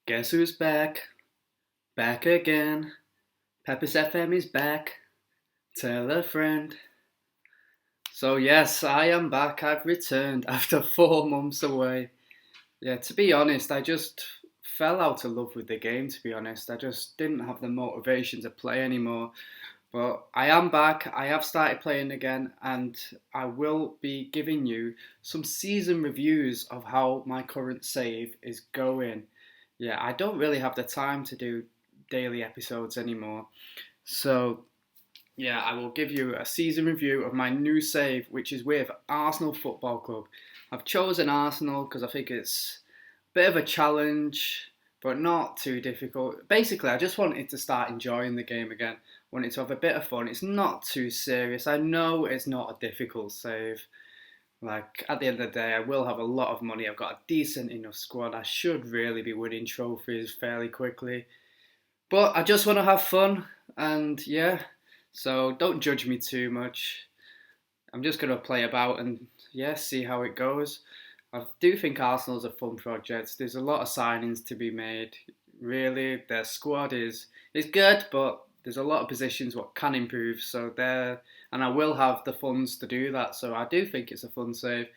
Guess who's back? Back again. Peppers FM is back. Tell a friend. So, yes, I am back. I've returned after 4 months away. Yeah, to be honest, I just fell out of love with the game, to be honest. I just didn't have the motivation to play anymore. But I am back. I have started playing again, and I will be giving you some season reviews of how my current save is going. Yeah, I don't really have the time to do daily episodes anymore. So, yeah, I will give you a season review of my new save, which is with Arsenal Football Club. I've chosen Arsenal because I think it's a bit of a challenge, but not too difficult. Basically, I just wanted to start enjoying the game again. Wanted to have a bit of fun. It's not too serious. I know it's not a difficult save. Like, at the end of the day, I will have a lot of money. I've got a decent enough squad. I should really be winning trophies fairly quickly. But I just want to have fun, and yeah, so don't judge me too much. I'm just going to play about and yeah, see how it goes. I do think Arsenal's a fun project. There's a lot of signings to be made. Really, their squad is good, but there's a lot of positions what can improve. So there, and I will have the funds to do that. So I do think it's a fun save.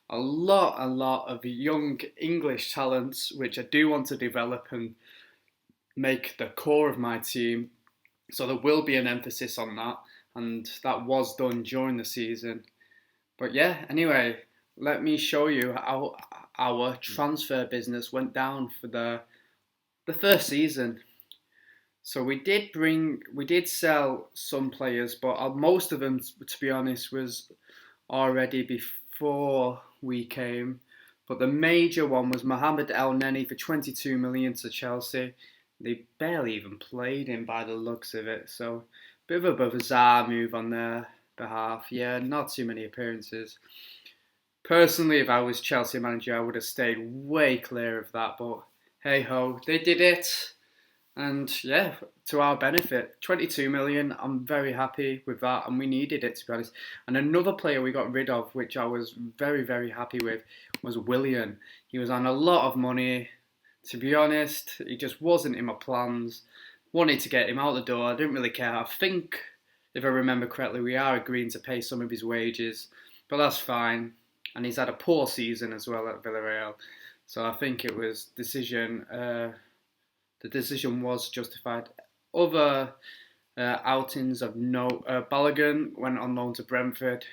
A lot of young English talents, which I do want to develop and make the core of my team. So there will be an emphasis on that, and that was done during the season. But yeah, anyway, let me show you how our transfer business went down for the first season. So we did sell some players, but most of them, to be honest, was already before we came. But the major one was Mohamed El Neni for 22 million to Chelsea. They barely even played him by the looks of it, so bit of a bizarre move on their behalf. Yeah, not too many appearances. Personally, if I was Chelsea manager, I would have stayed way clear of that. But hey ho, they did it, and yeah, to our benefit, 22 million. I'm very happy with that, and we needed it, to be honest. And another player we got rid of, which I was very happy with, was Willian. He was on a lot of money. To be honest, he just wasn't in my plans. Wanted to get him out the door. I didn't really care. I think, if I remember correctly, we are agreeing to pay some of his wages, but that's fine. And he's had a poor season as well at Villarreal, so I think it was decision. The decision was justified. Other outings of note: Balogun went on loan to Brentford.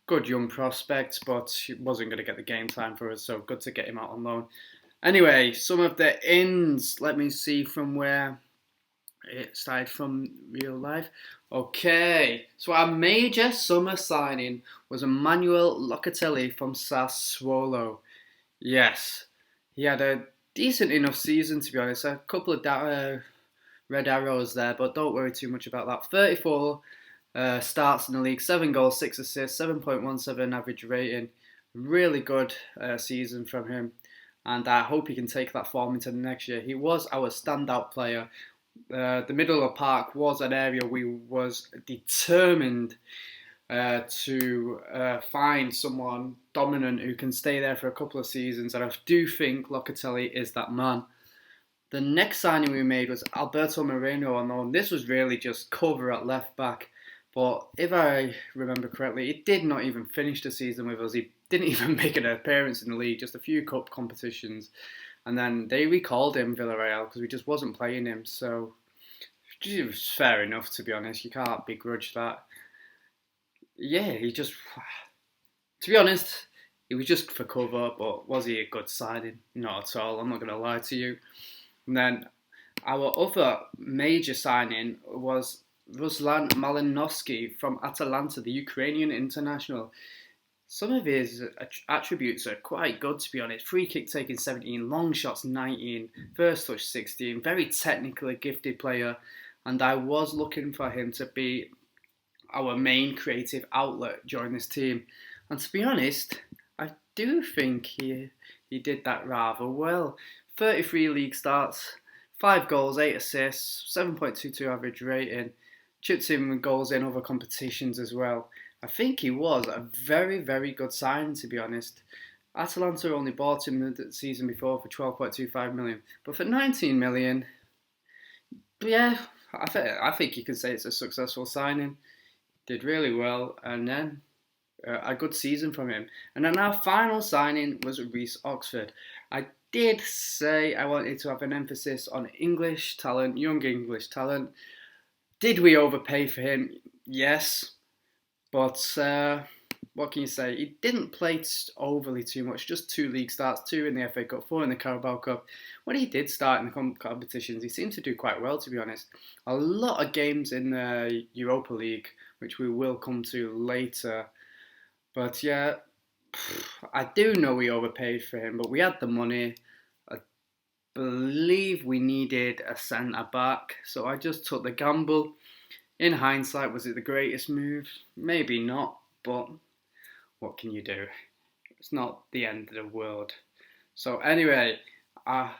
Good young prospect, but he wasn't going to get the game time for us, so good to get him out on loan. Anyway, some of the ins. Let me see from where it started from real life. Okay, so our major summer signing was Emmanuel Locatelli from Sassuolo. Yes, he had a decent enough season, to be honest. A couple of red arrows there, but don't worry too much about that. 34 starts in the league, 7 goals, 6 assists, 7.17 average rating. Really good season from him, and I hope he can take that form into the next year. He was our standout player. The middle of the park was an area we was determined to find someone dominant who can stay there for a couple of seasons, and I do think Locatelli is that man. The next signing we made was Alberto Moreno on loan. This was really just cover at left back, but if I remember correctly, he did not even finish the season with us. He didn't even make an appearance in the league, just a few cup competitions. And then they recalled him Villarreal because we just wasn't playing him. So it was fair enough, to be honest. You can't begrudge that. Yeah, he just, to be honest, he was just for cover, but was he a good signing? Not at all, I'm not going to lie to you. And then our other major signing was Ruslan Malinovsky from Atalanta, the Ukrainian international. Some of his attributes are quite good, to be honest. Free kick taking 17, long shots 19, first touch 16, very technically gifted player. And I was looking for him to be our main creative outlet during this team. And to be honest, I do think he did that rather well. 33 league starts, 5 goals, 8 assists, 7.22 average rating, chipped in goals in other competitions as well. I think he was a very good signing, to be honest. Atalanta only bought him the season before for 12.25 million, but for 19 million, yeah, I think you can say it's a successful signing. Did really well, and then a good season from him. And then our final signing was Reece Oxford. I did say I wanted to have an emphasis on English talent, young English talent. Did we overpay for him? Yes, but what can you say? He didn't play overly too much, just 2 league starts, 2 in the FA Cup, 4 in the Carabao Cup. When he did start in the competitions, he seemed to do quite well, to be honest. A lot of games in the Europa League, which we will come to later. But yeah, I do know we overpaid for him, but we had the money. I believe we needed a centre back, so I just took the gamble. In hindsight, was it the greatest move? Maybe not, but what can you do? It's not the end of the world. So anyway, I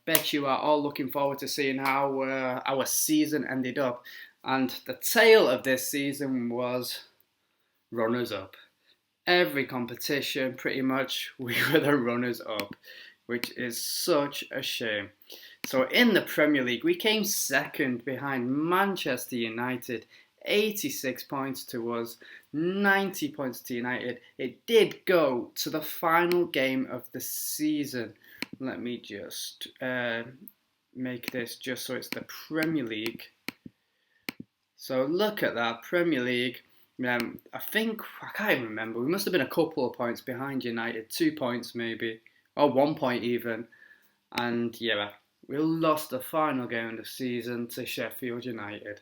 bet you are all looking forward to seeing how our season ended up. And the tale of this season was runners-up. Every competition, pretty much, we were the runners-up, which is such a shame. So in the Premier League, we came second behind Manchester United, 86 points to us, 90 points to United. It did go to the final game of the season. Let me just make this just so it's the Premier League. So look at that, Premier League. I can't even remember. We must have been a couple of points behind United, 2 points maybe, or 1 point even. And yeah, we lost the final game of the season to Sheffield United.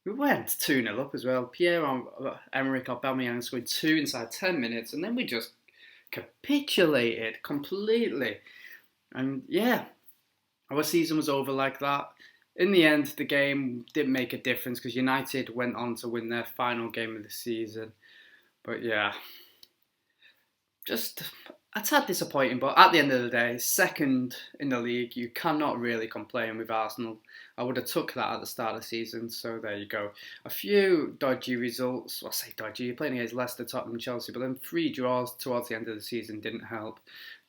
We went 2-0 up as well. Pierre-Emerick Aubameyang scored 2 inside 10 minutes, and then we just capitulated completely. And yeah, our season was over like that. In the end, the game didn't make a difference because United went on to win their final game of the season. But yeah, just a tad disappointing. But at the end of the day, second in the league, you cannot really complain with Arsenal. I would have took that at the start of the season, so there you go. A few dodgy results. Well, I say dodgy, you're playing against Leicester, Tottenham, Chelsea, but then 3 draws towards the end of the season didn't help.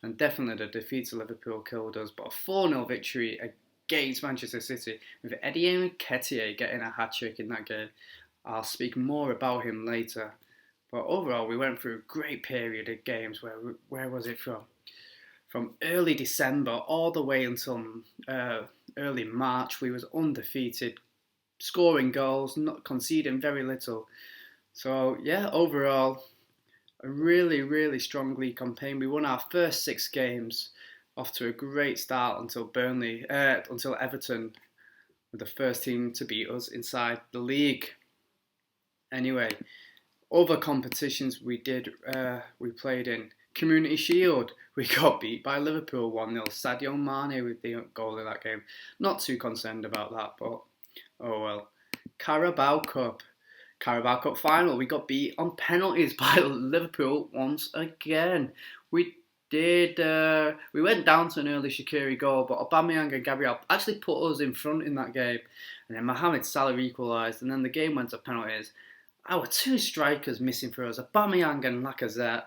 And definitely the defeat to Liverpool killed us. But a 4-0 victory against Manchester City, with Eddie Nketiah getting a hat-trick in that game. I'll speak more about him later. But overall, we went through a great period of games. Where was it from? From early December all the way until early March, we was undefeated, scoring goals, not conceding very little. So yeah, overall, a really, really strong league campaign. We won our first 6 games, off to a great start until Everton were the first team to beat us inside the league. Anyway, other competitions we played in. Community Shield, we got beat by Liverpool 1-0. Sadio Mane with the goal in that game. Not too concerned about that, but oh well. Carabao Cup final, we got beat on penalties by Liverpool once again. We went down to an early Shaqiri goal, but Aubameyang and Gabriel actually put us in front in that game. And then Mohamed Salah equalised, and then the game went to penalties. Our 2 strikers missing for us, Aubameyang and Lacazette.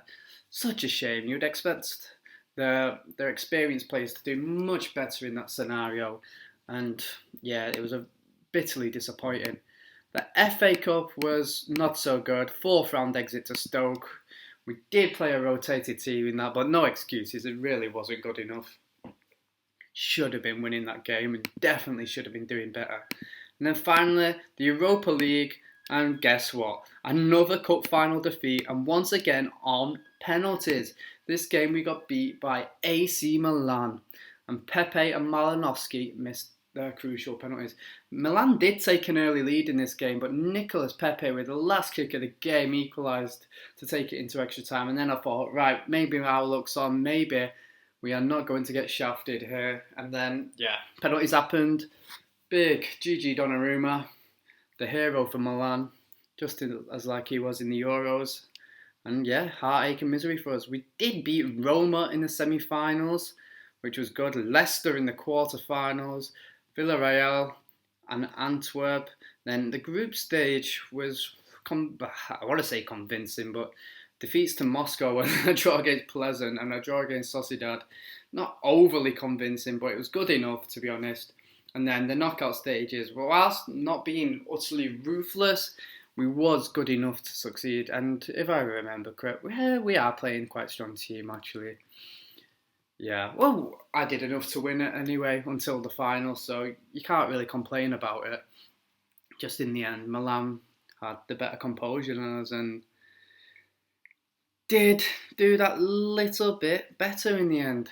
Such a shame. You'd expect their experienced players to do much better in that scenario. And yeah, it was a bitterly disappointing. The FA Cup was not so good. 4th round exit to Stoke. We did play a rotated team in that, but no excuses. It really wasn't good enough. Should have been winning that game and definitely should have been doing better. And then finally, the Europa League. And guess what? Another cup final defeat, and once again on penalties. This game we got beat by AC Milan, and Pepe and Malinowski missed their crucial penalties. Milan did take an early lead in this game, but Nicolas Pepe with the last kick of the game equalised to take it into extra time. And then I thought, right, maybe our luck's on, maybe we are not going to get shafted here. And then, yeah, penalties happened. Big Gigi Donnarumma, the hero for Milan, just as like he was in the Euros. And yeah, heartache and misery for us. We did beat Roma in the semi-finals, which was good. Leicester in the quarter-finals, Villarreal and Antwerp. Then the group stage was, I want to say convincing, but defeats to Moscow and a draw against Pleasant and a draw against Sociedad. Not overly convincing, but it was good enough, to be honest. And then the knockout stages, whilst not being utterly ruthless, we was good enough to succeed. And if I remember correctly, we are playing quite a strong team, actually. Yeah, well, I did enough to win it anyway until the final, so you can't really complain about it. Just in the end, Milan had the better composure than us and did do that little bit better in the end.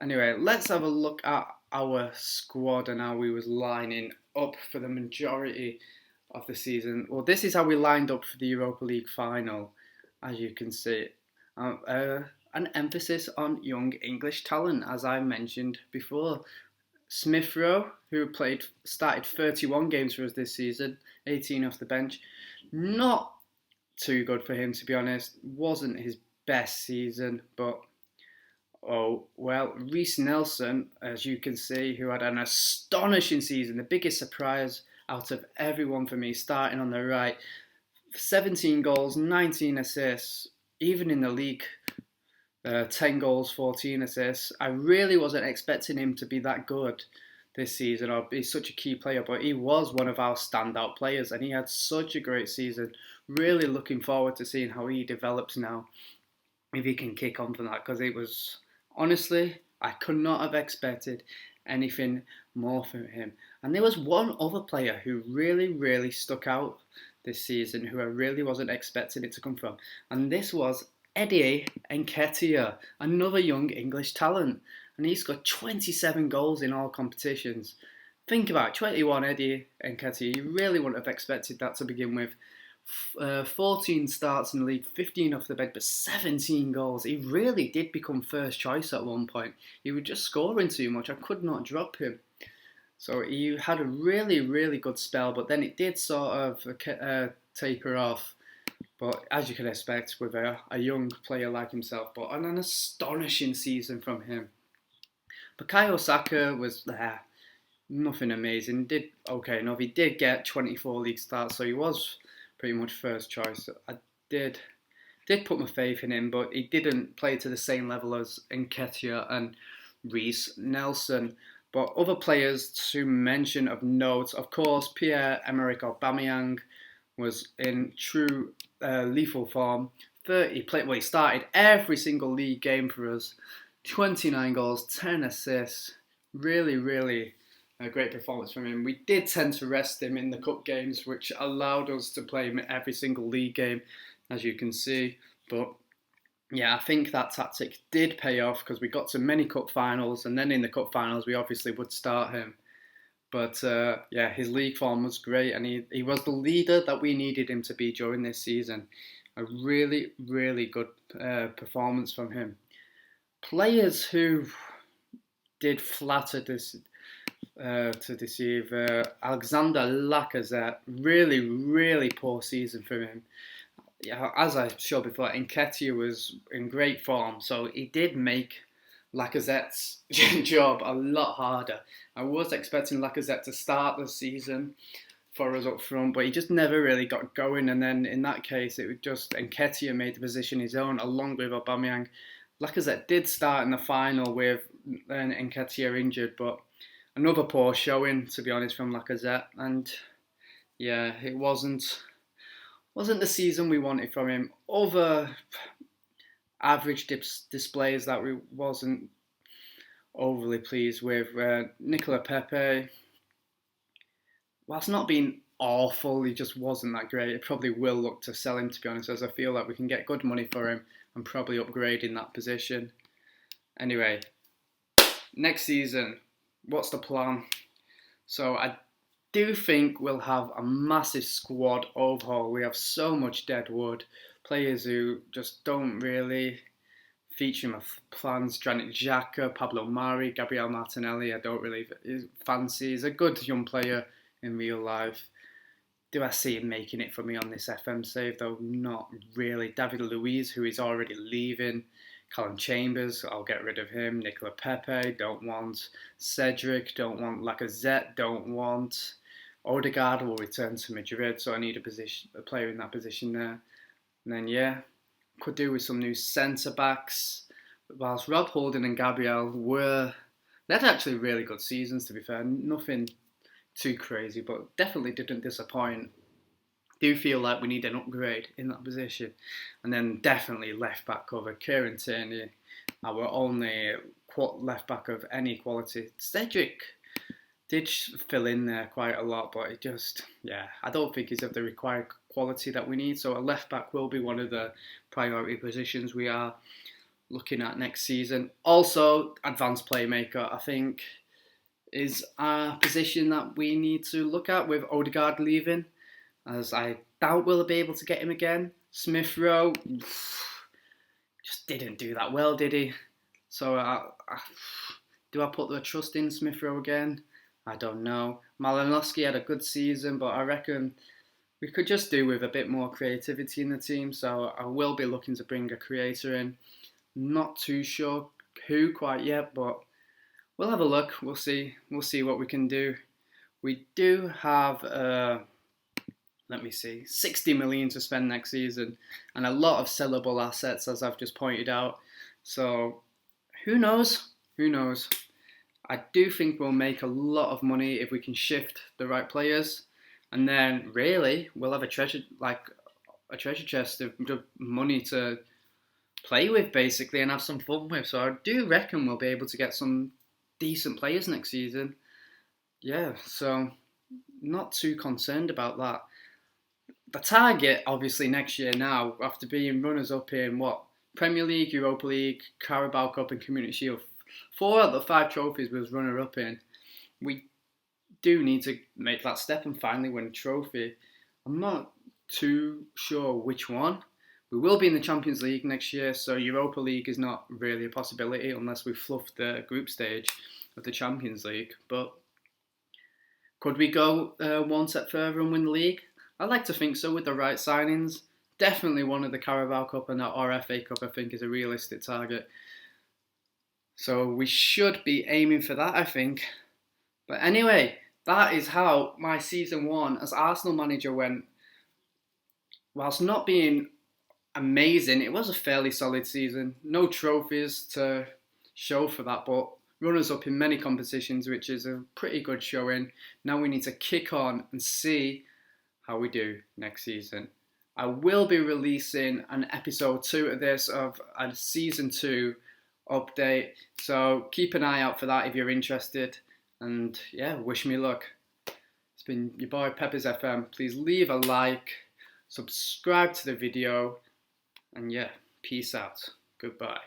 Anyway, let's have a look at our squad and how we was lining up for the majority of the season. Well, this is how we lined up for the Europa League final, as you can see. An emphasis on young English talent, as I mentioned before. Smith Rowe, who started 31 games for us this season, 18 off the bench. Not too good for him, to be honest. Wasn't his best season, but oh well. Reiss Nelson, as you can see, who had an astonishing season, the biggest surprise out of everyone for me, starting on the right. 17 goals, 19 assists, even in the league. 10 goals, 14 assists. I really wasn't expecting him to be that good this season or be such a key player, but he was one of our standout players and he had such a great season. Really looking forward to seeing how he develops now, if he can kick on from that, because it was, honestly, I could not have expected anything more from him. And there was one other player who really stuck out this season, who I really wasn't expecting it to come from, and this was Eddie Nketiah, another young English talent, and he's got 27 goals in all competitions. Think about it, 21 Eddie Nketiah, you really wouldn't have expected that to begin with. 14 starts in the league, 15 off the bench, but 17 goals. He really did become first choice at one point. He was just scoring too much, I could not drop him. So he had a really good spell, but then it did sort of taper off. But as you can expect with a young player like himself, but an astonishing season from him. Bukayo Saka was there, nothing amazing. Did okay enough. He did get 24 league starts, so he was pretty much first choice. I did put my faith in him, but he didn't play to the same level as Nketiah and Reiss Nelson. But other players to mention of note, of course, Pierre-Emerick Aubameyang was in true lethal form. He started every single league game for us. 29 goals, 10 assists. Really a great performance from him. We did tend to rest him in the cup games, which allowed us to play him every single league game, as you can see. But yeah, I think that tactic did pay off because we got to many cup finals, and then in the cup finals we obviously would start him. But yeah, his league form was great, and he was the leader that we needed him to be during this season. A really good performance from him. Players who did flatter this to deceive. Alexander Lacazette, really poor season from him. Yeah, as I showed before, Nketiah was in great form, so he did make Lacazette's job a lot harder. I was expecting Lacazette to start the season for us up front, but he just never really got going. And then in that case, it was just Nketiah made the position his own, along with Aubameyang. Lacazette did start in the final with Nketiah injured, but another poor showing, to be honest, from Lacazette. And yeah, it wasn't the season we wanted from him. Other average displays that we wasn't overly pleased with. Nicola Pepe, whilst not being awful, he just wasn't that great. It probably will look to sell him, to be honest, as I feel like we can get good money for him and probably upgrade in that position. Anyway, next season, what's the plan? So I do think we'll have a massive squad overhaul. We have so much dead wood. Players who just don't really feature in my plans. Granit Xhaka, Pablo Mari, Gabriel Martinelli, I don't really fancy. He's a good young player in real life. Do I see him making it for me on this FM save, though? Not really. David Luiz, who is already leaving. Callum Chambers, I'll get rid of him. Nicola Pepe, don't want. Cedric, don't want. Lacazette, don't want. Odegaard will return to Madrid, so I need a player in that position there. And then, yeah, could do with some new centre backs. Whilst Rob Holding and Gabriel they had actually really good seasons, to be fair. Nothing too crazy, but definitely didn't disappoint. Do feel like we need an upgrade in that position. And then definitely left back cover. Kieran Tierney, our only left back of any quality. Cedric did fill in there quite a lot, but it just, I don't think he's of the required quality that we need. So a left back will be one of the priority positions we are looking at next season. Also, advanced playmaker, I think, is a position that we need to look at with Odegaard leaving, as I doubt we'll be able to get him again. Smith Rowe just didn't do that well, did he? So do I put the trust in Smith Rowe again? I don't know. Malinowski had a good season, but I reckon we could just do with a bit more creativity in the team. So I will be looking to bring a creator in. Not too sure who quite yet, but we'll have a look. We'll see. We'll see what we can do. We do have, 60 million to spend next season, and a lot of sellable assets, as I've just pointed out. So who knows? Who knows? I do think we'll make a lot of money if we can shift the right players, and then really we'll have a treasure chest of money to play with, basically, and have some fun with. So I do reckon we'll be able to get some decent players next season. Yeah, so not too concerned about that. The target, obviously, next year now, after being runners-up in Premier League, Europa League, Carabao Cup and Community Shield, 4 out of the 5 trophies we was runner-up in. We do need to make that step and finally win a trophy. I'm not too sure which one. We will be in the Champions League next year, so Europa League is not really a possibility unless we fluff the group stage of the Champions League. But could we go one step further and win the league? I'd like to think so with the right signings. Definitely one of the Carabao Cup and the FA Cup, I think, is a realistic target. So we should be aiming for that, I think. But anyway, that is how my season 1 as Arsenal manager went. Whilst not being amazing, it was a fairly solid season. No trophies to show for that, but runners up in many competitions, which is a pretty good showing. Now we need to kick on and see how we do next season. I will be releasing an episode 2 of this, of a season 2 update, so keep an eye out for that if you're interested. And wish me luck. It's been your boy Peppers FM. Please leave a like, subscribe to the video, and peace out. Goodbye.